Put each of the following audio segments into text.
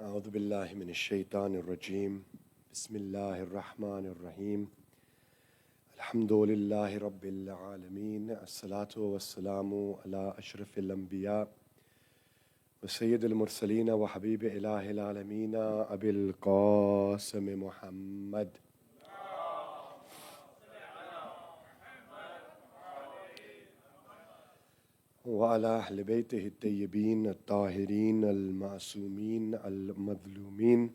أعوذ بالله من الشيطان الرجيم بسم الله الرحمن الرحيم الحمد لله رب العالمين الصلاة والسلام على أشرف الأنبياء وسيد المرسلين وحبيب إله العالمين أبي القاسم محمد وعلى أهل بيته الطيبين الطاهرين المعصومين المظلومين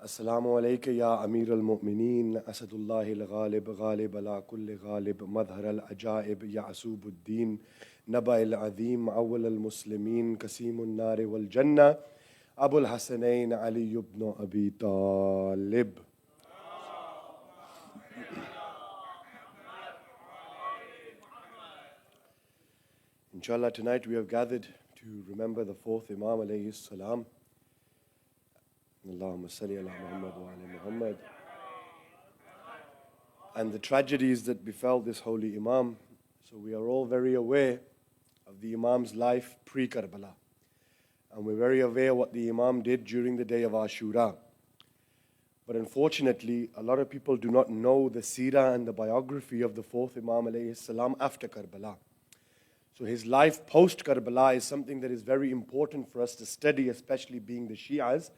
السلام عليك يا أمير المؤمنين أسد الله الغالب غالب على كل غالب مظهر العجائب يعسوب الدين نبأ العظيم أول المسلمين كسيم النار والجنة أبو الحسنين علي بن أبي طالب. Inshallah, tonight we have gathered to remember the fourth Imam alayhi salam. Allahumma salli ala Muhammad wa ala Muhammad. And the tragedies that befell this holy Imam. So we are all very aware of the Imam's life pre-Karbala. And we're very aware what the Imam did during the day of Ashura. But unfortunately, a lot of people do not know the seerah and the biography of the fourth Imam alayhi salam after Karbala. So his life post-Karbala is something that is very important for us to study, especially being the Shias,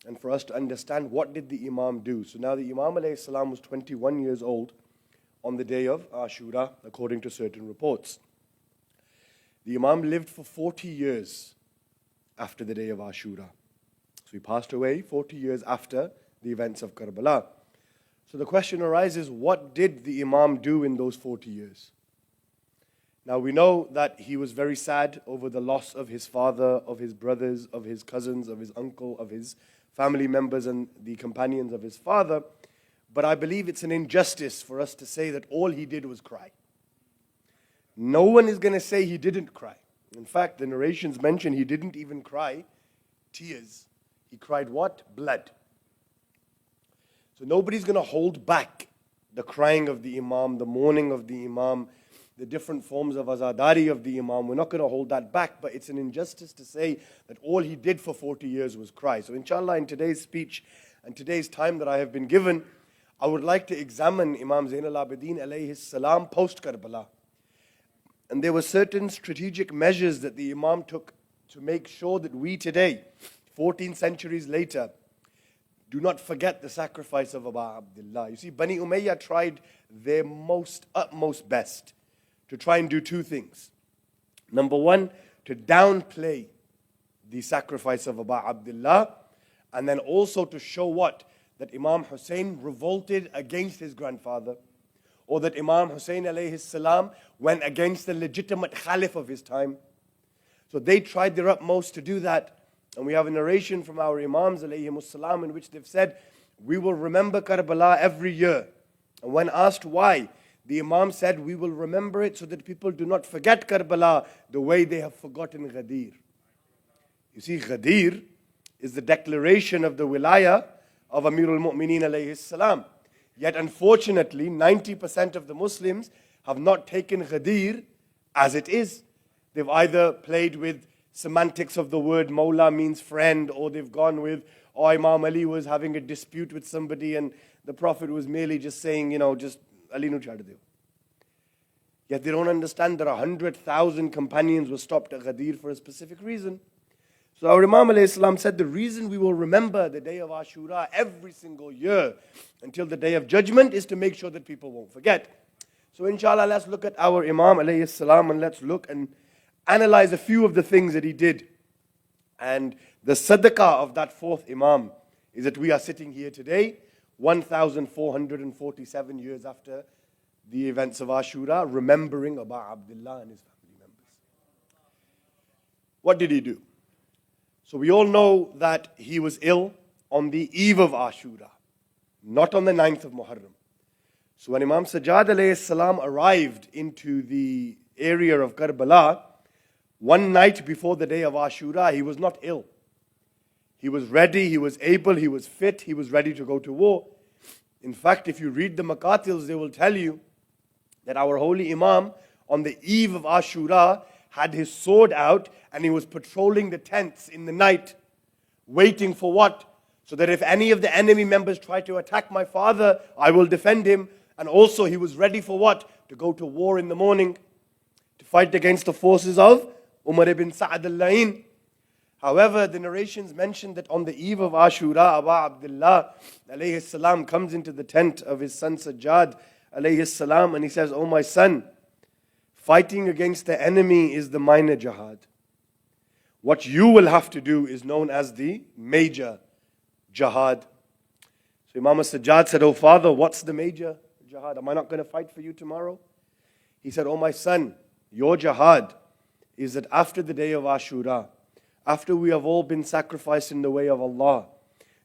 and for us to understand what did the Imam do. So now the Imam alayhi salam was 21 years old on the day of Ashura, according to certain reports. The Imam lived for 40 years after the day of Ashura. So he passed away 40 years after the events of Karbala. So the question arises, what did the Imam do in those 40 years? Now we know that he was very sad over the loss of his father, of his brothers, of his cousins, of his uncle, of his family members and the companions of his father. But I believe it's an injustice for us to say that all he did was cry. No one is going to say he didn't cry. In fact, the narrations mention he didn't even cry tears. He cried what? Blood. So nobody's going to hold back the crying of the Imam, the mourning of the Imam, the different forms of azadari of the Imam. We're not going to hold that back, but it's an injustice to say that all he did for 40 years was cry. So inshallah, in today's speech and today's time that I have been given, I would like to examine Imam Zain al-Abidin alayhi salam post-Karbala. And there were certain strategic measures that the Imam took to make sure that we today, 14 centuries later, do not forget the sacrifice of Abu Abdullah. You see, Bani Umayyah tried their utmost best to try and do two things. Number one, to downplay the sacrifice of Abu Abdullah, and then also to show what? That Imam Hussein revolted against his grandfather, or that Imam Hussein alayhi salam went against the legitimate Khalif of his time. So they tried their utmost to do that. And we have a narration from our Imams alayhi salam in which they've said, we will remember Karbala every year. And when asked why, the Imam said, we will remember it so that people do not forget Karbala the way they have forgotten Ghadir. You see, Ghadir is the declaration of the wilayah of Amirul Mu'mineen alayhi salam. Yet unfortunately, 90% of the Muslims have not taken Ghadir as it is. They've either played with semantics of the word Mawla means friend, or they've gone with, oh, Imam Ali was having a dispute with somebody and the Prophet was merely just saying, just Ali nu chhad deo. Yet they don't understand that 100,000 companions were stopped at Ghadir for a specific reason. So our Imam alayhi salam said the reason we will remember the day of Ashura every single year until the day of judgment is to make sure that people won't forget. So inshallah, let's look at our Imam alayhi salam and let's look and analyze a few of the things that he did. And the sadaqah of that fourth Imam is that we are sitting here today 1,447 years after the events of Ashura, remembering Abu Abdullah and his family members. What did he do? So we all know that he was ill on the eve of Ashura, not on the 9th of Muharram. So when Imam Sajjad alayhi salam arrived into the area of Karbala, one night before the day of Ashura, he was not ill. He was ready, he was able, he was fit, he was ready to go to war. In fact, if you read the Makatils, they will tell you that our holy Imam on the eve of Ashura had his sword out and he was patrolling the tents in the night waiting for what? So that if any of the enemy members try to attack my father, I will defend him. And also he was ready for what? To go to war in the morning, to fight against the forces of Umar ibn Sa'ad al-La'in. However, the narrations mention that on the eve of Ashura, Abu Abdullah alayhi salam comes into the tent of his son Sajjad alayhi salam, and he says, "Oh my son, fighting against the enemy is the minor jihad. What you will have to do is known as the major jihad." So Imam Sajjad said, "Oh father, what's the major jihad? Am I not going to fight for you tomorrow?" He said, "Oh my son, your jihad is that after the day of Ashura, after we have all been sacrificed in the way of Allah,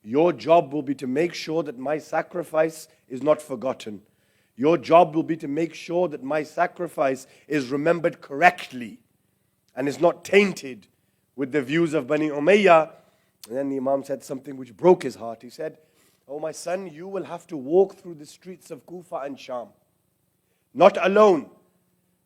your job will be to make sure that my sacrifice is not forgotten. Your job will be to make sure that my sacrifice is remembered correctly and is not tainted with the views of Bani Umayyah." And then the Imam said something which broke his heart. He said, "Oh my son, you will have to walk through the streets of Kufa and Sham. Not alone,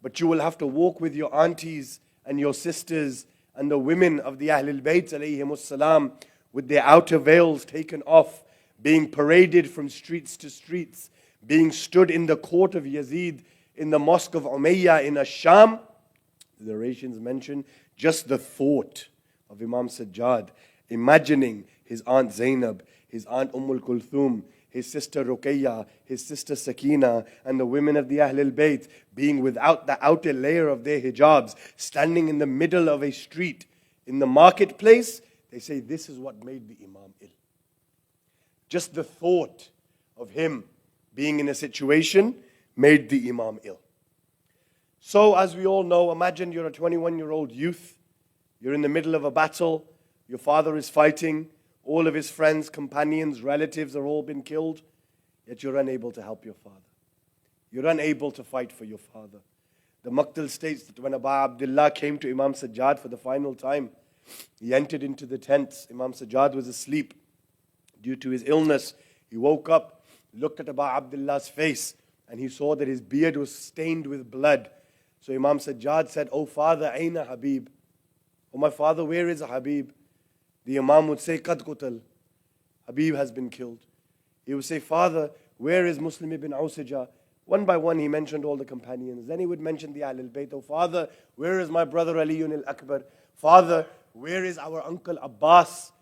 but you will have to walk with your aunties and your sisters and the women of the Ahlul Bayt alayhimus salam with their outer veils taken off, being paraded from streets to streets, being stood in the court of Yazid in the mosque of Umayyah in Asham." The narrations mention just the thought of Imam Sajjad, imagining his aunt Zainab, his aunt Kulthum, his sister Ruqayya, his sister Sakina, and the women of the Ahlul Bayt being without the outer layer of their hijabs, standing in the middle of a street in the marketplace. They say this is what made the Imam ill. Just the thought of him being in a situation made the Imam ill. So as we all know, imagine you're a 21-year-old youth, you're in the middle of a battle, your father is fighting, all of his friends, companions, relatives are all been killed, yet you're unable to help your father. You're unable to fight for your father. The Maktal states that when Abu Abdullah came to Imam Sajjad for the final time, he entered into the tents. Imam Sajjad was asleep due to his illness. He woke up, looked at Abu Abdullah's face, and he saw that his beard was stained with blood. So Imam Sajjad said, "Oh father, Aina Habib? Oh my father, where is Habib?" The Imam would say, "Qad qutal." Habib has been killed. He would say, "Father, where is Muslim ibn Awsija?" One by one he mentioned all the companions. Then he would mention the Ahlul Bayt. "Oh father, where is my brother Aliyun al-Akbar? Father, where is our uncle Abbas?"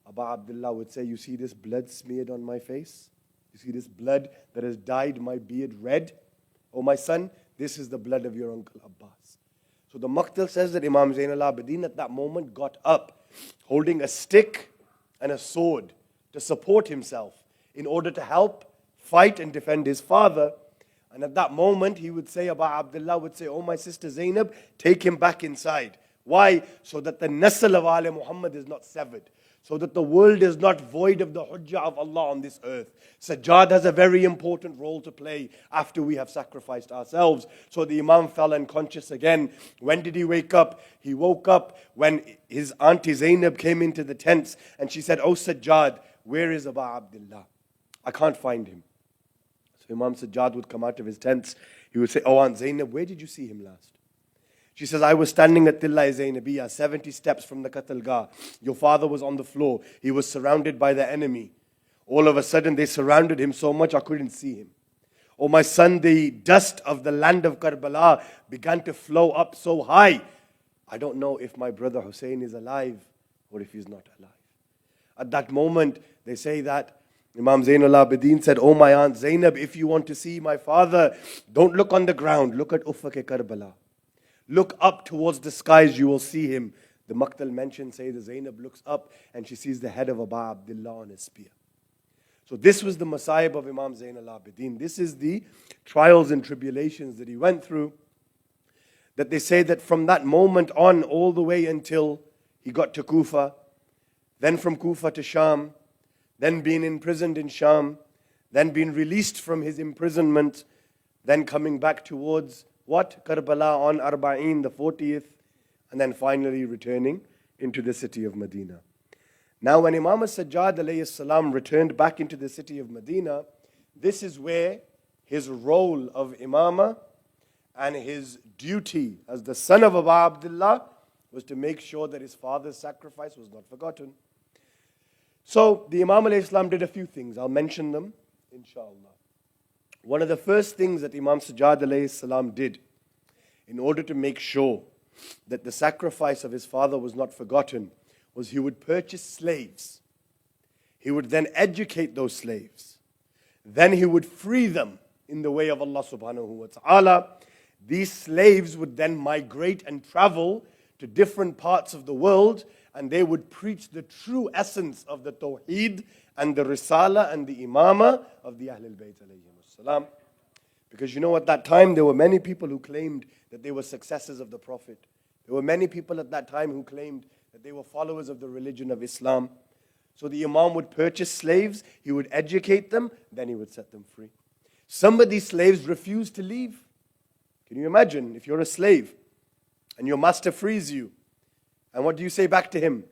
Abu Abdullah would say, "You see this blood smeared on my face? You see this blood that has dyed my beard red? Oh my son, this is the blood of your uncle Abbas." So the Maktal says that Imam Zain al-Abidin at that moment got up, holding a stick and a sword to support himself in order to help fight and defend his father. And at that moment, he would say, Abu Abdullah would say, "Oh my sister Zainab, take him back inside." Why? So that the nasl of Ali Muhammad is not severed. So that the world is not void of the hujjah of Allah on this earth. Sajjad has a very important role to play after we have sacrificed ourselves. So the Imam fell unconscious again. When did he wake up? He woke up when his auntie Zainab came into the tents and she said, "Oh Sajjad, where is Abu Abdullah? I can't find him." So Imam Sajjad would come out of his tents. He would say, "Oh Aunt Zainab, where did you see him last?" She says, "I was standing at Tilla Zainabiyya, 70 steps from the Qatlgah. Your father was on the floor. He was surrounded by the enemy. All of a sudden, they surrounded him so much I couldn't see him. Oh my son, the dust of the land of Karbala began to flow up so high. I don't know if my brother Hussein is alive or if he's not alive." At that moment, they say that Imam Zainul Abidin said, "Oh my aunt Zainab, if you want to see my father, don't look on the ground. Look at Ufaq Karbala. Look up towards the skies, you will see him." The Maktal mentions, say that Zainab looks up and she sees the head of Abu Abdullah on his spear. So this was the masayib of Imam Zain al-Abidin. This is the trials and tribulations that he went through. That they say that from that moment on, all the way until he got to Kufa, then from Kufa to Sham, then being imprisoned in Sham, then being released from his imprisonment, then coming back towards what? Karbala on Arba'in, the 40th, and then finally returning into the city of Medina. Now when Imam Sajjad alayhi salam returned back into the city of Medina, this is where his role of imamah and his duty as the son of Abu Abdullah was to make sure that his father's sacrifice was not forgotten. So the Imam alayhi salam did a few things. I'll mention them, inshallah. One of the first things that Imam Sajjad alayhi salam did in order to make sure that the sacrifice of his father was not forgotten was he would purchase slaves. He would then educate those slaves. Then he would free them in the way of Allah subhanahu wa ta'ala. These slaves would then migrate and travel to different parts of the world, and they would preach the true essence of the Tawheed and the Risala and the Imama of the Ahlul Bayt alayhimus salam. Because you know, at that time there were many people who claimed that they were successors of the Prophet. There were many people at that time who claimed that they were followers of the religion of Islam. So the Imam would purchase slaves, he would educate them, then he would set them free. Some of these slaves refused to leave. Can you imagine if you're a slave and your master frees you? And what do you say back to him?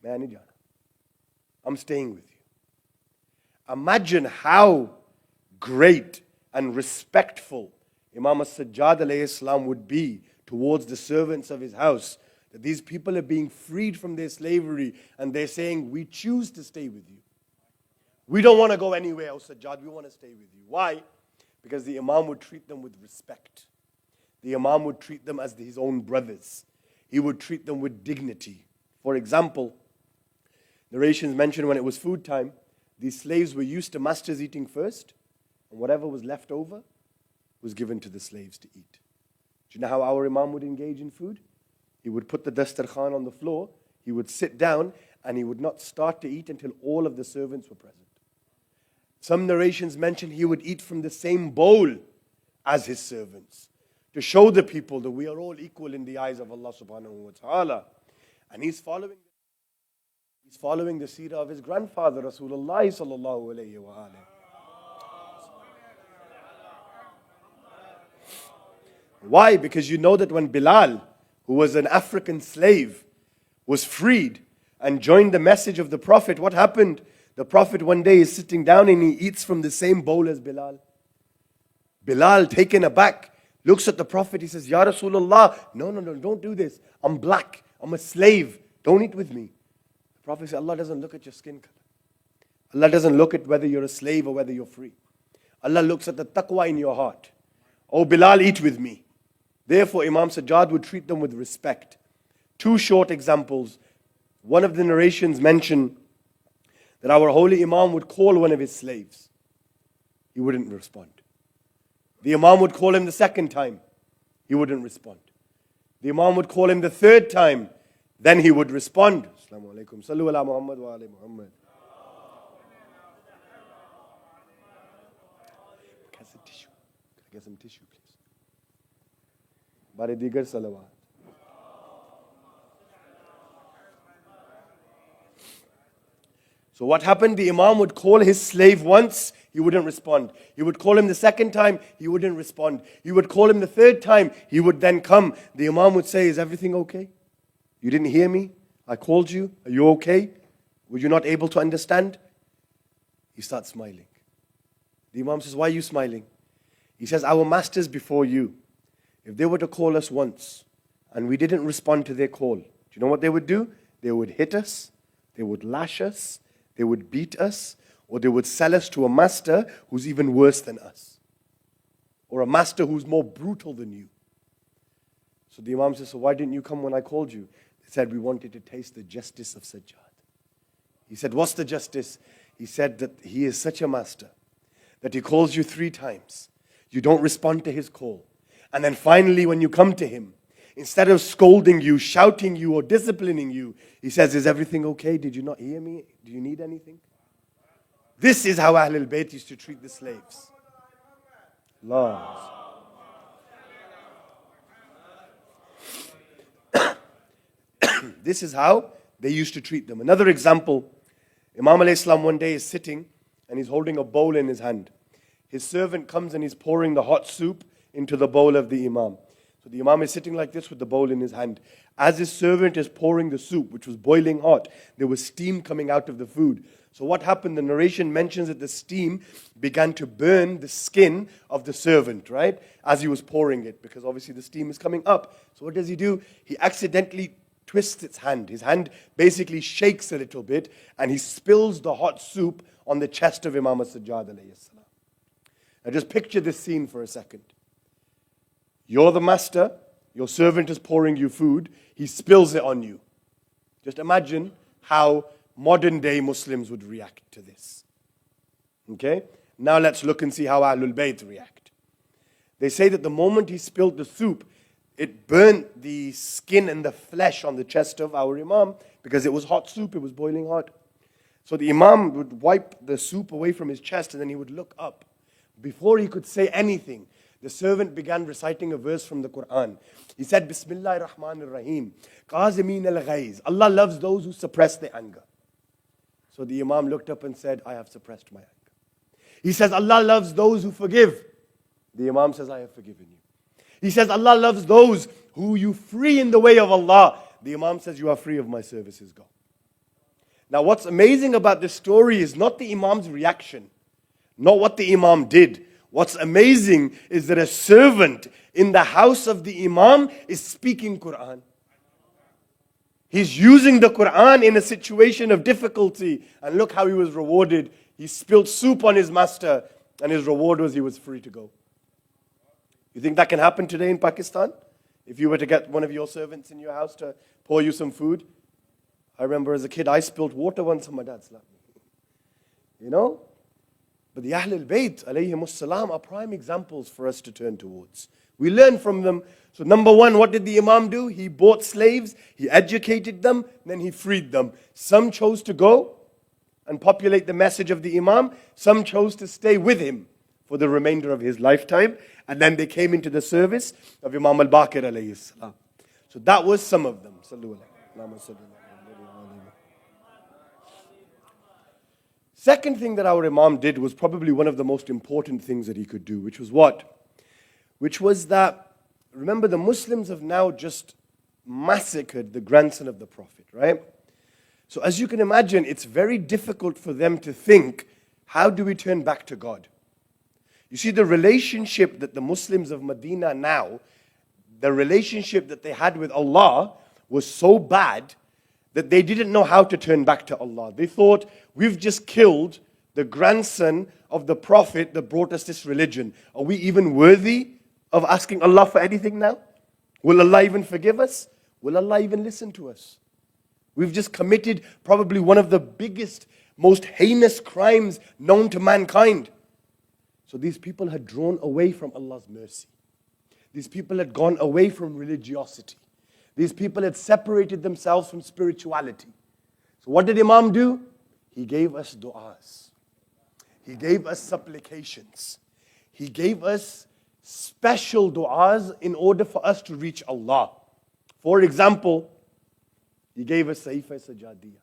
I'm staying with you. Imagine how great and respectful Imam Sajjad alayhi salam would be towards the servants of his house. That these people are being freed from their slavery and they're saying, we choose to stay with you. We don't want to go anywhere else, Sajjad. We want to stay with you. Why? Because the Imam would treat them with respect. The Imam would treat them as his own brothers. He would treat them with dignity. For example, narrations mention when it was food time, these slaves were used to masters eating first, and whatever was left over was given to the slaves to eat. Do you know how our Imam would engage in food? He would put the dastarkhan on the floor, he would sit down, and he would not start to eat until all of the servants were present. Some narrations mention he would eat from the same bowl as his servants, to show the people that we are all equal in the eyes of Allah subhanahu wa ta'ala. And he's following the seerah of his grandfather, Rasulullah sallallahu alayhi wa alayhi. Why? Because you know that when Bilal, who was an African slave, was freed and joined the message of the Prophet, what happened? The Prophet one day is sitting down and he eats from the same bowl as Bilal. Bilal, taken aback, looks at the Prophet. He says, Ya Rasulullah, no, don't do this. I'm black. I'm a slave. Don't eat with me. The Prophet says, Allah doesn't look at your skin color. Allah doesn't look at whether you're a slave or whether you're free. Allah looks at the taqwa in your heart. Oh, Bilal, eat with me. Therefore, Imam Sajjad would treat them with respect. Two short examples. One of the narrations mention that our holy Imam would call one of his slaves. He wouldn't respond. The Imam would call him the second time. He wouldn't respond. The Imam would call him the third time. Then he would respond. Assalamu alaikum. Sallu ala Muhammad wa ala Muhammad. Can I get some tissue, please? Bare digar salawat. So what happened? The Imam would call his slave once, he wouldn't respond. He would call him the second time, he wouldn't respond. He would call him the third time, he would then come. The Imam would say, is everything okay? You didn't hear me? I called you. Are you okay? Were you not able to understand? He starts smiling. The Imam says, why are you smiling? He says, our masters before you, if they were to call us once and we didn't respond to their call, do you know what they would do? They would hit us, they would lash us, they would beat us, or they would sell us to a master who's even worse than us, or a master who's more brutal than you. So the Imam says, so why didn't you come when I called you? They said, we wanted to taste the justice of Sajjad. He said, what's the justice? He said that he is such a master that he calls you 3 times. You don't respond to his call. And then finally, when you come to him, instead of scolding you, shouting you, or disciplining you, he says, is everything okay? Did you not hear me? Do you need anything? This is how Ahlul Bayt used to treat the slaves. Allah. This is how they used to treat them. Another example, Imam alayhi salam one day is sitting and he's holding a bowl in his hand. His servant comes and he's pouring the hot soup into the bowl of the Imam. So the Imam is sitting like this with the bowl in his hand. As his servant is pouring the soup, which was boiling hot, there was steam coming out of the food. So what happened? The narration mentions that the steam began to burn the skin of the servant, right? As he was pouring it, because obviously the steam is coming up. So what does he do? He accidentally twists its hand. His hand basically shakes a little bit, and he spills the hot soup on the chest of Imam Sajjad alayhi salam. Now just picture this scene for a second. You're the master, your servant is pouring you food, he spills it on you. Just imagine how modern day Muslims would react to this. Okay? Now let's look and see how Ahlul Bayt react. They say that the moment he spilled the soup, it burnt the skin and the flesh on the chest of our Imam because it was hot soup, it was boiling hot. So the Imam would wipe the soup away from his chest and then he would look up. Before he could say anything, the servant began reciting a verse from the Quran. He said, Bismillah ar-Rahman ar-Rahim. Qazimin al-Ghayz. Allah loves those who suppress their anger. So the Imam looked up and said, I have suppressed my anger. He says, Allah loves those who forgive. The Imam says, I have forgiven you. He says, Allah loves those who you free in the way of Allah. The Imam says, you are free of my services, go. Now what's amazing about this story is not the Imam's reaction, not what the Imam did. What's amazing is that a servant in the house of the Imam is speaking Quran. He's using the Quran in a situation of difficulty. And look how he was rewarded. He spilled soup on his master and his reward was he was free to go. You think that can happen today in Pakistan? If you were to get one of your servants in your house to pour you some food? I remember as a kid I spilled water once on my dad's lap. You know? But the Ahlul Bayt, alayhimus salam, are prime examples for us to turn towards. We learn from them. So number one, what did the Imam do? He bought slaves, he educated them, then he freed them. Some chose to go and populate the message of the Imam. Some chose to stay with him for the remainder of his lifetime. And then they came into the service of Imam al-Baqir alayhi salam. So that was some of them. Second thing that our Imam did was probably one of the most important things that he could do, which was what? Which was that, remember the Muslims have now just massacred the grandson of the Prophet, right? So as you can imagine, it's very difficult for them to think, how do we turn back to God? You see, the relationship that the Muslims of Medina now, the relationship that they had with Allah was so bad that they didn't know how to turn back to Allah. They thought, we've just killed the grandson of the Prophet that brought us this religion. Are we even worthy of asking Allah for anything now? Will Allah even forgive us? Will Allah even listen to us? We've just committed probably one of the biggest, most heinous crimes known to mankind. So these people had drawn away from Allah's mercy. These people had gone away from religiosity. These people had separated themselves from spirituality. So what did Imam do? He gave us du'as. He gave us supplications. He gave us special du'as in order for us to reach Allah. For example, he gave us Sahifa Sajjadiyah.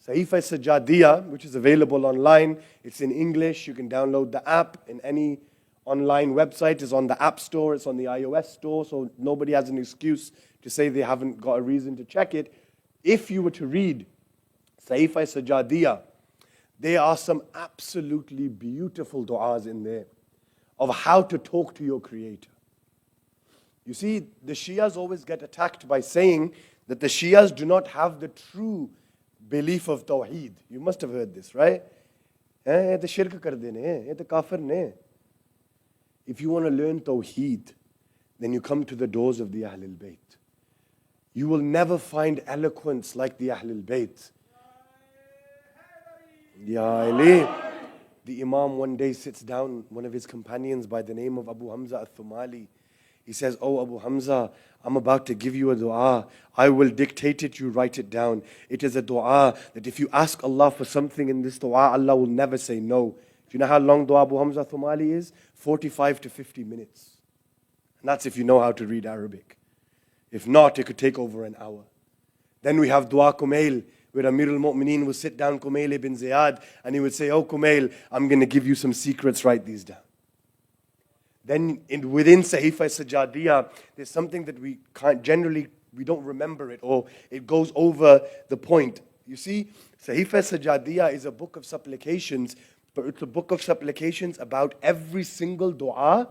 Sahifa Sajjadiyah, which is available online. It's in English. You can download the app in any online website. It's on the App Store. It's on the iOS store. So nobody has an excuse to say they haven't got a reason to check it. If you were to read Sahifa Sajjadiyah, there are some absolutely beautiful du'as in there of how to talk to your Creator. You see, the Shias always get attacked by saying that the Shias do not have the true belief of Tawheed. You must have heard this, right? If you want to learn Tawheed, then you come to the doors of the Ahlul Bayt. You will never find eloquence like the Ahlul Bayt. Ya Ali. The Imam one day sits down, one of his companions by the name of Abu Hamza al-Thumali. He says, oh Abu Hamza, I'm about to give you a dua. I will dictate it, you write it down. It is a dua that if you ask Allah for something in this dua, Allah will never say no. Do you know how long dua Abu Hamza Thumali is? 45 to 50 minutes. And that's if you know how to read Arabic. If not, it could take over an hour. Then we have dua Kumail, where Amir al-Mu'mineen will sit down, Kumail ibn Ziyad, and he would say, oh Kumail, I'm going to give you some secrets, write these down. Then within Sahifa Sajjadiyah, there's something that we can't generally, we don't remember it, or it goes over the point. You see, Sahifa Sajjadiyah is a book of supplications, but it's a book of supplications about every single dua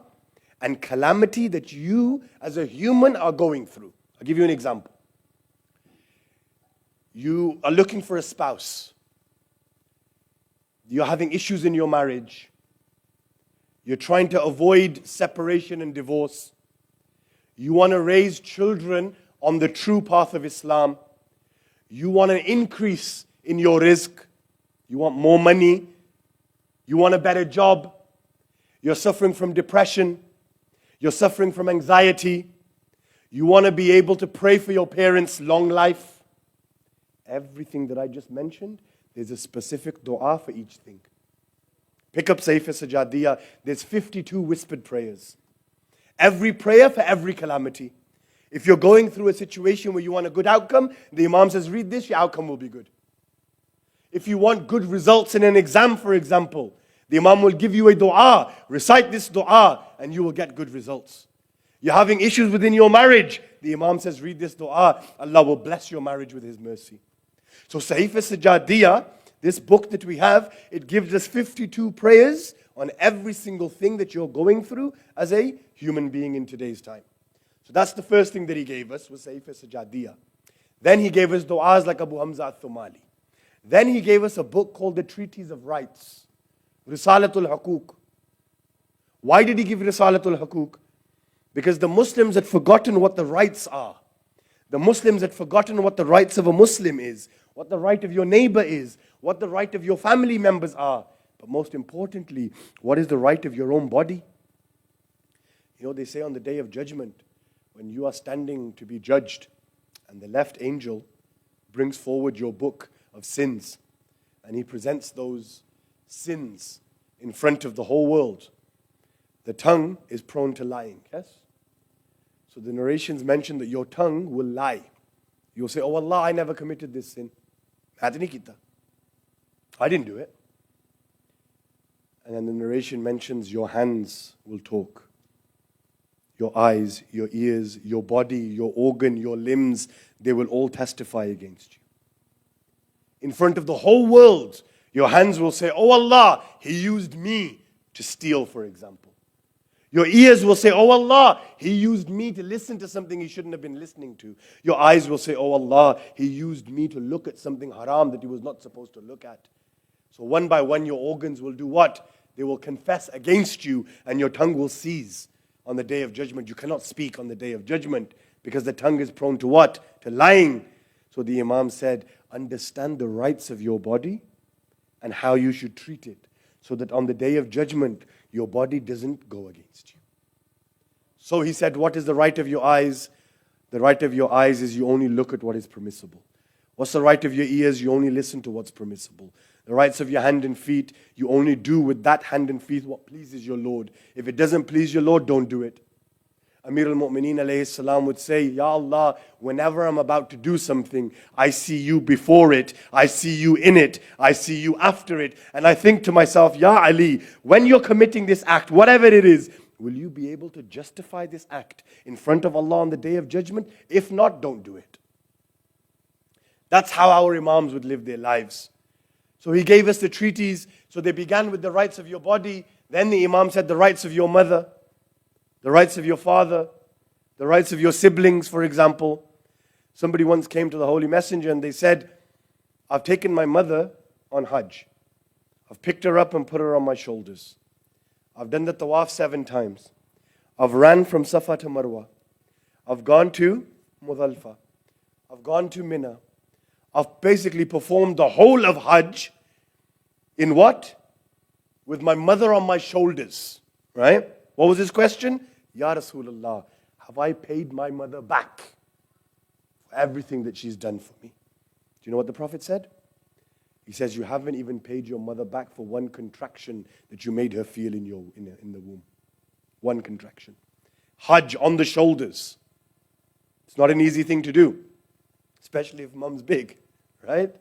and calamity that you as a human are going through. I'll give you an example. You are looking for a spouse. You're having issues in your marriage. You're trying to avoid separation and divorce. You want to raise children on the true path of Islam. You want an increase in your rizq. You want more money. You want a better job. You're suffering from depression. You're suffering from anxiety. You want to be able to pray for your parents' long life. Everything that I just mentioned, there's a specific dua for each thing. Pick up Saif Sajjadiyah. There's 52 whispered prayers. Every prayer for every calamity. If you're going through a situation where you want a good outcome, the Imam says, read this, your outcome will be good. If you want good results in an exam, for example, the Imam will give you a dua. Recite this dua and you will get good results. You're having issues within your marriage. The Imam says, read this dua. Allah will bless your marriage with His mercy. So Saif Sajjadiyah, this book that we have, it gives us 52 prayers on every single thing that you're going through as a human being in today's time. So that's the first thing that he gave us, was Saif Sajjadiyah. Then he gave us du'as like Abu Hamza al-Thumali. Then he gave us a book called the Treatise of Rights, Risalatul Haqooq. Why did he give Risalatul Haqooq? Because the Muslims had forgotten what the rights are. The Muslims had forgotten what the rights of a Muslim is, what the right of your neighbor is, what the right of your family members are. But most importantly, what is the right of your own body? You know, they say on the Day of Judgment, when you are standing to be judged, and the left angel brings forward your book of sins, and he presents those sins in front of the whole world. The tongue is prone to lying, yes? So the narrations mention that your tongue will lie. You'll say, oh Allah, I never committed this sin. I didn't do it. And then the narration mentions your hands will talk. Your eyes, your ears, your body, your organ, your limbs, they will all testify against you. In front of the whole world, your hands will say, oh Allah, He used me to steal, for example. Your ears will say, oh Allah, He used me to listen to something He shouldn't have been listening to. Your eyes will say, oh Allah, He used me to look at something haram that He was not supposed to look at. So one by one, your organs will do what? They will confess against you, and your tongue will cease on the Day of Judgment. You cannot speak on the Day of Judgment because the tongue is prone to what? To lying. So the Imam said, understand the rights of your body and how you should treat it, so that on the Day of Judgment, your body doesn't go against you. So he said, what is the right of your eyes? The right of your eyes is you only look at what is permissible. What's the right of your ears? You only listen to what's permissible. The rights of your hand and feet, you only do with that hand and feet what pleases your Lord. If it doesn't please your Lord, don't do it. Amir al-Mu'mineen alayhi salam would say, Ya Allah, whenever I'm about to do something, I see you before it, I see you in it, I see you after it. And I think to myself, Ya Ali, when you're committing this act, whatever it is, will you be able to justify this act in front of Allah on the Day of Judgment? If not, don't do it. That's how our Imams would live their lives. So he gave us the treatise. So they began with the rights of your body. Then the Imam said the rights of your mother, the rights of your father, the rights of your siblings, for example. Somebody once came to the Holy Messenger and they said, I've taken my mother on Hajj. I've picked her up and put her on my shoulders. I've done the tawaf 7 times. I've ran from Safa to Marwa. I've gone to Mudalfa. I've gone to Mina. I've basically performed the whole of Hajj in what? With my mother on my shoulders. Right? What was his question? Ya Rasulullah, have I paid my mother back for everything that she's done for me? Do you know what the Prophet said? He says, you haven't even paid your mother back for one contraction that you made her feel in the womb. One contraction. Hajj on the shoulders. It's not an easy thing to do, especially if mom's big, right?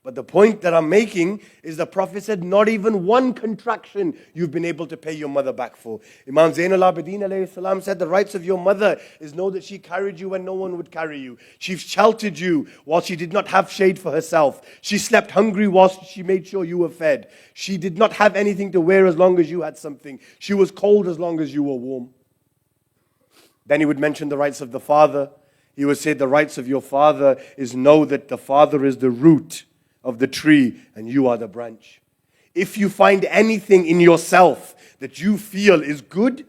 But the point that I'm making is the Prophet said, not even one contraction you've been able to pay your mother back for. Imam Zainul Abidin alayhi salam said, the rights of your mother is know that she carried you when no one would carry you. She sheltered you while she did not have shade for herself. She slept hungry whilst she made sure you were fed. She did not have anything to wear as long as you had something. She was cold as long as you were warm. Then he would mention the rights of the father. He would say the rights of your father is know that the father is the root of the tree and you are the branch. If you find anything in yourself that you feel is good,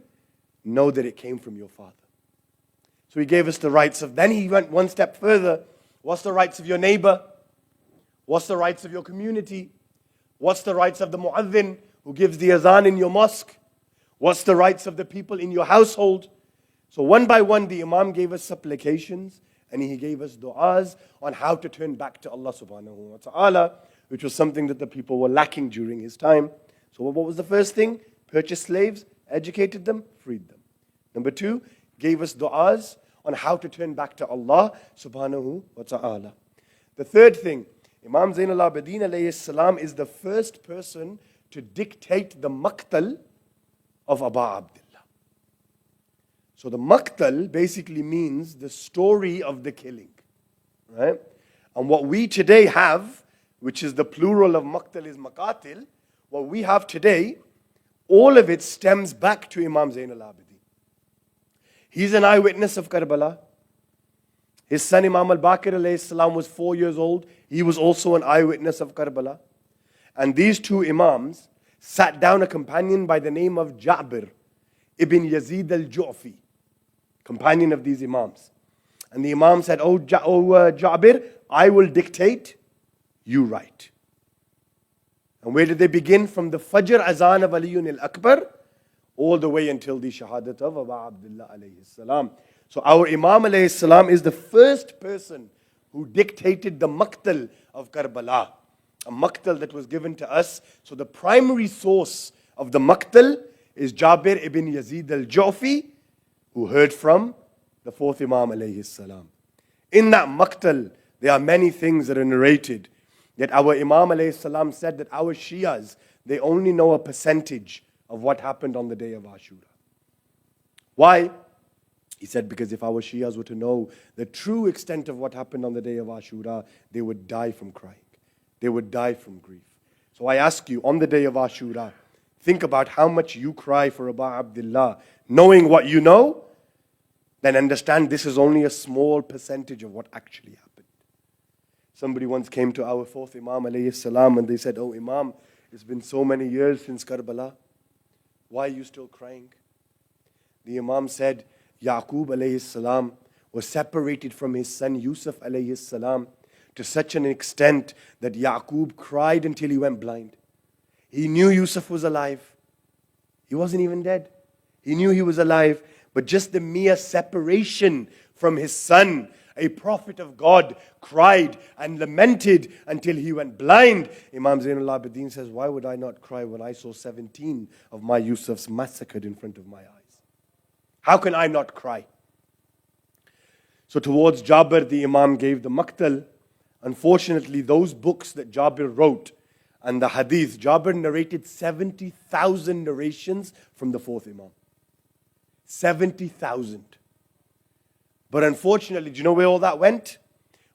know that it came from your father. So he gave us the rights of, then he went one step further. What's the rights of your neighbor? What's the rights of your community? What's the rights of the muaddin who gives the azan in your mosque? What's the rights of the people in your household? So one by one, the Imam gave us supplications and he gave us du'as on how to turn back to Allah subhanahu wa ta'ala, which was something that the people were lacking during his time. So what was the first thing? Purchased slaves, educated them, freed them. Number two, gave us du'as on how to turn back to Allah subhanahu wa ta'ala. The third thing, Imam Zain al-Abidin alayhi salam is the first person to dictate the Maktal of Aba Abdullah. So the Maktal basically means the story of the killing, right? And what we today have, which is the plural of Maktal is Maqatil, what we have today, all of it stems back to Imam Zain al-Abidin. He's an eyewitness of Karbala. His son Imam al-Baqir alayhi salam was 4 years old. He was also an eyewitness of Karbala. And these two Imams sat down a companion by the name of Ja'bir ibn Yazid al-Ju'fi, companion of these Imams. And the Imam said, Ja'bir, I will dictate, you write. And where did they begin? From the Fajr Azan of Aliyun al-Akbar all the way until the Shahadat of Aba Abdullah alayhi salam. So our Imam alayhi salam is the first person who dictated the Maktal of Karbala. A Maktal that was given to us. So the primary source of the Maktal is Jabir ibn Yazid al-Ju'fi, who heard from the fourth Imam alayhi salam. In that Maktal, there are many things that are narrated. Yet our Imam alayhi salam said that our Shias, they only know a percentage of what happened on the day of Ashura. Why? He said, because if our Shias were to know the true extent of what happened on the day of Ashura, they would die from crying. They would die from grief. So I ask you, on the day of Ashura, think about how much you cry for Aba Abdullah. Knowing what you know, then understand this is only a small percentage of what actually happened. Somebody once came to our fourth Imam alayhi salam and they said, oh Imam, it's been so many years since Karbala. Why are you still crying? The Imam said, Yaqub alayhi salam was separated from his son Yusuf alayhi salam to such an extent that Yaqub cried until he went blind. He knew Yusuf was alive. He wasn't even dead. He knew he was alive. But just the mere separation from his son, a prophet of God, cried and lamented until he went blind. Imam Zain al-Abidin says, why would I not cry when I saw 17 of my Yusufs massacred in front of my eyes? How can I not cry? So towards Jabir, the Imam gave the Maktal. Unfortunately, those books that Jabir wrote and the Hadith, Jabir narrated 70,000 narrations from the fourth Imam. 70,000. But unfortunately, do you know where all that went?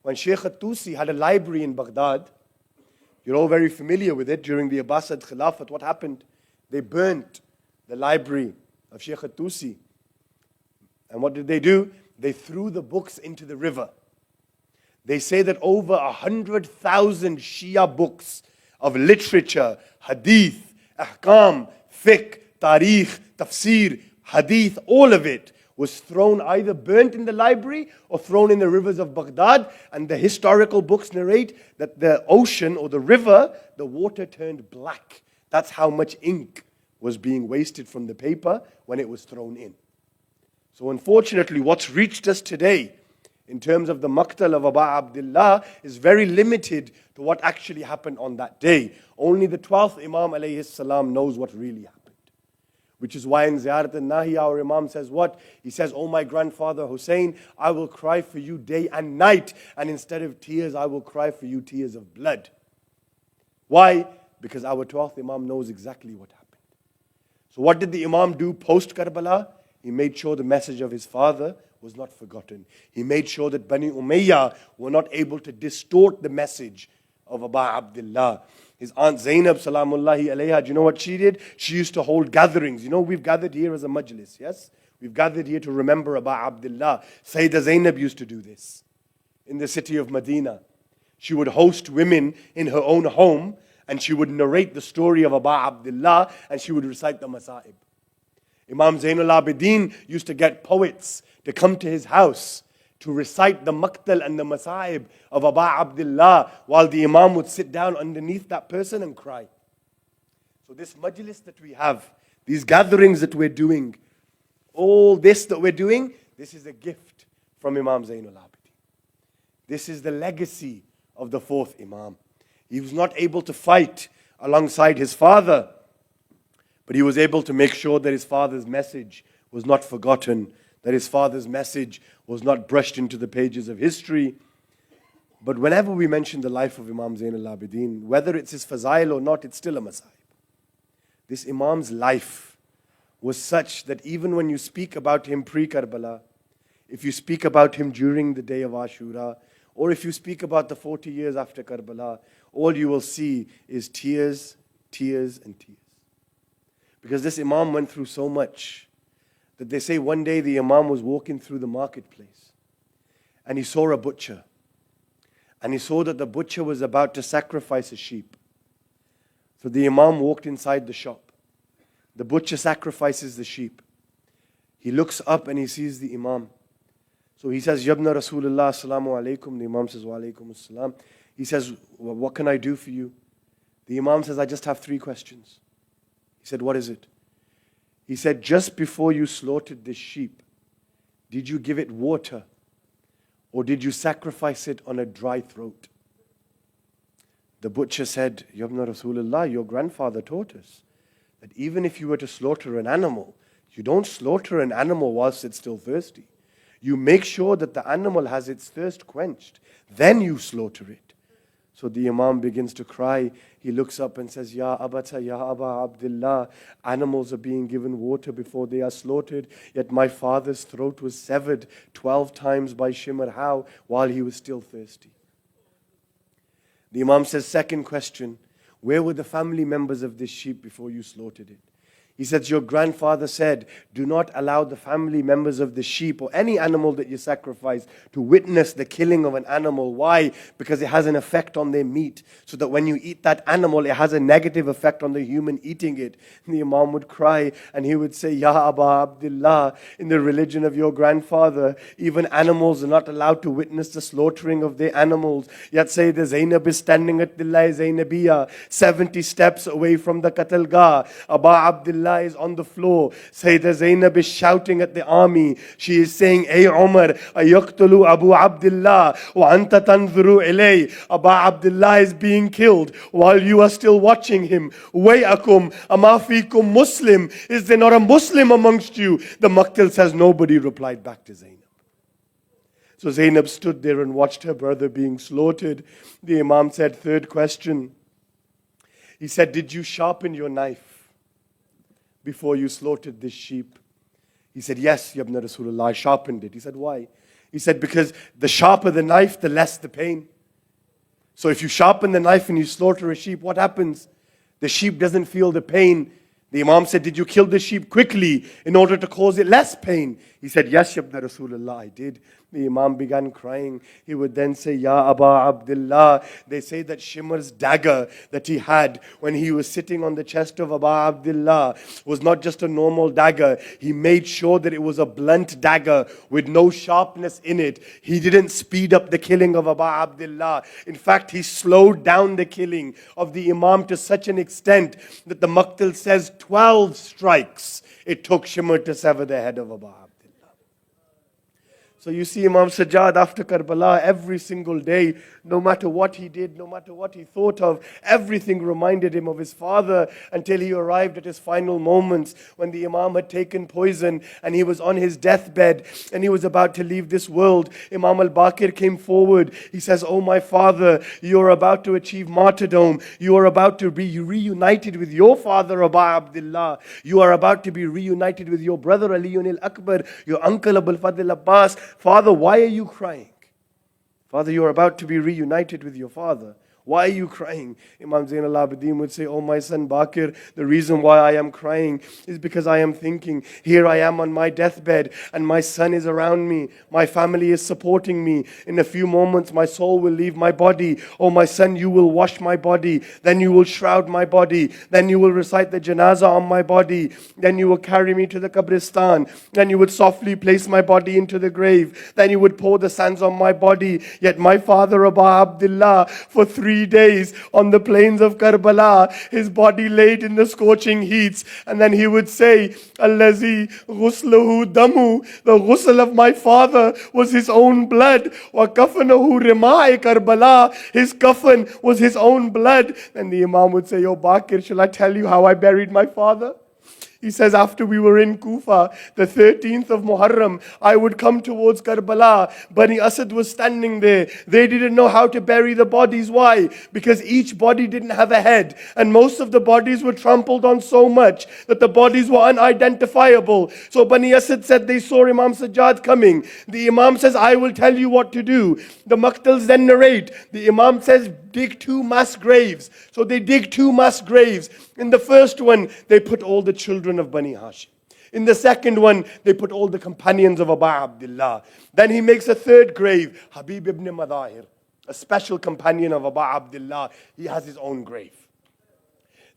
When Sheikh At-Tusi had a library in Baghdad, you're all very familiar with it, during the Abbasid Khilafat, what happened? They burnt the library of Sheikh At-Tusi. And what did they do? They threw the books into the river. They say that over 100,000 Shia books of literature, hadith, ahkam, fiqh, tarikh, tafsir, hadith, all of it was thrown, either burnt in the library or thrown in the rivers of Baghdad. And the historical books narrate that the ocean or the river, the water turned black. That's how much ink was being wasted from the paper when it was thrown in. So unfortunately, what's reached us today in terms of the Maktal of Aba Abdullah is very limited to what actually happened on that day. Only the 12th Imam alayhi salam knows what really happened. Which is why in Ziyarat al-Nahi, our Imam says what? He says, oh my grandfather Hussein, I will cry for you day and night, and instead of tears, I will cry for you tears of blood. Why? Because our 12th Imam knows exactly what happened. So what did the Imam do post Karbala? He made sure the message of his father was not forgotten. He made sure that Bani Umayyah were not able to distort the message of Aba Abdullah. His aunt Zainab, salamullahi alayha, do you know what she did? She used to hold gatherings. You know, we've gathered here as a majlis, yes? We've gathered here to remember Aba Abdullah. Sayyidah Zainab used to do this in the city of Medina. She would host women in her own home and she would narrate the story of Aba Abdullah and she would recite the Masa'ib. Imam Zainul Abidin used to get poets to come to his house to recite the Maktal and the Masa'ib of Aba Abdullah while the Imam would sit down underneath that person and cry. So this majlis that we have, these gatherings that we're doing, all this that we're doing, this is a gift from Imam Zainul Abidin. This is the legacy of the fourth Imam. He was not able to fight alongside his father, but he was able to make sure that his father's message was not forgotten, that his father's message was not brushed into the pages of history. But whenever we mention the life of Imam Zainul Abidin, whether it's his fazail or not, it's still a masa'ib. This Imam's life was such that even when you speak about him pre-Karbala, if you speak about him during the day of Ashura, or if you speak about the 40 years after Karbala, all you will see is tears, tears, and tears. Because this Imam went through so much that they say one day the Imam was walking through the marketplace and he saw a butcher. And he saw that the butcher was about to sacrifice a sheep. So the Imam walked inside the shop. The butcher sacrifices the sheep. He looks up and he sees the Imam. So he says, Yabna Rasulullah, Assalamu alaikum. The Imam says, Wa alaikum assalam. He says, what can I do for you? The Imam says, I just have 3 questions. He said, what is it? He said, just before you slaughtered this sheep, did you give it water or did you sacrifice it on a dry throat? The butcher said, Yabna Rasulullah, your grandfather taught us that even if you were to slaughter an animal, you don't slaughter an animal whilst it's still thirsty. You make sure that the animal has its thirst quenched. Then you slaughter it. So the Imam begins to cry. He looks up and says, Ya Abata, Ya Aba Abdullah, animals are being given water before they are slaughtered, yet my father's throat was severed 12 times by Shimr. How? While he was still thirsty. The Imam says, second question, where were the family members of this sheep before you slaughtered it? He says, your grandfather said, do not allow the family members of the sheep or any animal that you sacrifice to witness the killing of an animal. Why? Because it has an effect on their meat. So that when you eat that animal, it has a negative effect on the human eating it. And the Imam would cry and he would say, Ya Aba Abdullah, in the religion of your grandfather, even animals are not allowed to witness the slaughtering of their animals. Yet Sayyidah Zainab is standing at Dillai Zainabiyya, 70 steps away from the Qatalgah. Aba Abdullah is on the floor. Sayyidah Zainab is shouting at the army. She is saying, Ay Umar, ayaqtulu Abu Abdullah wa anta tanzuru ilay. Abu Abdullah is being killed while you are still watching him. Wayakum amafikum Muslim. Is there not a Muslim amongst you? The Maktal says nobody replied back to Zainab. So Zainab stood there and watched her brother being slaughtered. The Imam said, third question. He said, did you sharpen your knife before you slaughtered this sheep? He said, yes, Yabna Rasulullah, I sharpened it. He said, why? He said, because the sharper the knife, the less the pain. So if you sharpen the knife and you slaughter a sheep, what happens? The sheep doesn't feel the pain. The Imam said, did you kill the sheep quickly in order to cause it less pain? He said, yes, Yabna Rasulullah, I did. The Imam began crying. He would then say, Ya Aba Abdullah. They say that Shimr's dagger that he had when he was sitting on the chest of Aba Abdullah was not just a normal dagger. He made sure that it was a blunt dagger with no sharpness in it. He didn't speed up the killing of Aba Abdullah. In fact, he slowed down the killing of the Imam to such an extent that the Maktal says 12 strikes it took Shimr to sever the head of Aba Abdullah. So you see Imam Sajjad after Karbala, every single day, no matter what he did, no matter what he thought of, everything reminded him of his father until he arrived at his final moments when the Imam had taken poison and he was on his deathbed and he was about to leave this world. Imam al-Baqir came forward. He says, oh my father, you are about to achieve martyrdom. You are about to be reunited with your father, Aba Abdullah. You are about to be reunited with your brother Aliyun al-Akbar, your uncle Abul Fadl Abbas. Father, why are you crying? Father, you are about to be reunited with your father. Why are you crying? Imam Zain al-Abidin would say, oh my son Bakir, the reason why I am crying is because I am thinking, here I am on my deathbed and my son is around me. My family is supporting me. In a few moments my soul will leave my body. Oh my son, you will wash my body. Then you will shroud my body. Then you will recite the janazah on my body. Then you will carry me to the Qabristan. Then you would softly place my body into the grave. Then you would pour the sands on my body. Yet my father Aba Abdullah, for 3 days on the plains of Karbala, his body laid in the scorching heats. And then he would say, Allazi ghusluhu damu, the ghusl of my father was his own blood. Wa kafanahu rima'i Karbala, his kafan was his own blood. Then the Imam would say, Yo Bakir, shall I tell you how I buried my father? He says, after we were in Kufa, the 13th of Muharram, I would come towards Karbala. Bani Asad was standing there. They didn't know how to bury the bodies. Why? Because each body didn't have a head. And most of the bodies were trampled on so much that the bodies were unidentifiable. So Bani Asad said they saw Imam Sajjad coming. The Imam says, I will tell you what to do. The Maktals then narrate. The Imam says, dig 2 mass graves. So they dig 2 mass graves. In the first one, they put all the children of Bani Hashim. In the second one, they put all the companions of Aba Abdullah. Then he makes a third grave, Habib ibn Madahir, a special companion of Aba Abdullah. He has his own grave.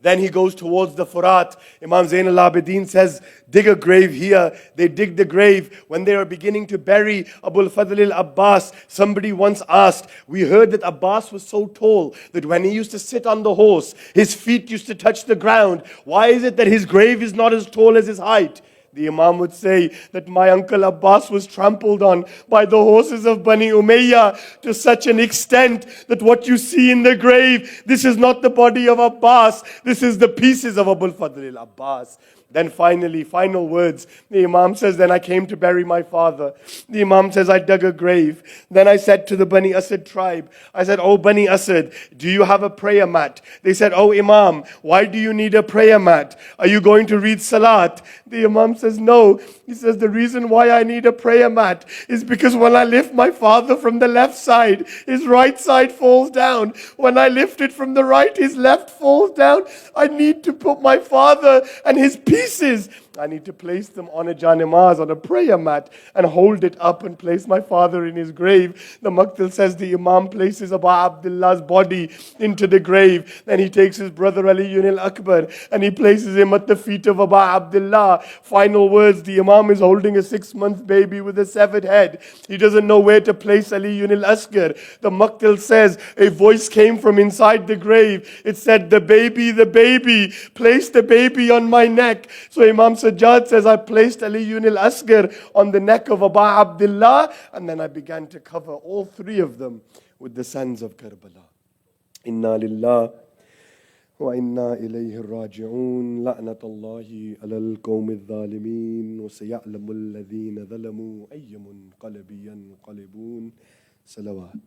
Then he goes towards the Furat. Imam Zain al-Abidin says, dig a grave here. They dig the grave. When they are beginning to bury Abul Fadl al-Abbas, somebody once asked, we heard that Abbas was so tall that when he used to sit on the horse, his feet used to touch the ground. Why is it that his grave is not as tall as his height? The Imam would say that my uncle Abbas was trampled on by the horses of Bani Umayyah to such an extent that what you see in the grave, this is not the body of Abbas, this is the pieces of Abul Fadl al-Abbas. Then finally, final words. The Imam says, then I came to bury my father. The Imam says, I dug a grave. Then I said to the Bani Asad tribe, I said, oh Bani Asad, do you have a prayer mat? They said, oh Imam, why do you need a prayer mat? Are you going to read Salat? The Imam says, no. He says, the reason why I need a prayer mat is because when I lift my father from the left side, his right side falls down. When I lift it from the right, his left falls down. I need to put my father and his pieces, I need to place them on a janamaz, on a prayer mat, and hold it up and place my father in his grave. The Maktal says the Imam places Aba Abdullah's body into the grave. Then he takes his brother Ali Yunil Akbar and he places him at the feet of Aba Abdullah. Final words, the Imam is holding a 6-month baby with a severed head. He doesn't know where to place Ali Yunil Asghar. The Maktal says a voice came from inside the grave. It said, the baby, place the baby on my neck. So Imam Sajjad says, I placed Ali Yunil Asghar on the neck of Aba Abdullah, and then I began to cover all 3 of them with the sands of Karbala. Inna lillah wa inna ilayhi raji'un. La'natullahi ala al-qawmi al-zalimin. Wa saya'lamu alladhina zalamu ayyamun qalabiyan qalibun. Salawat.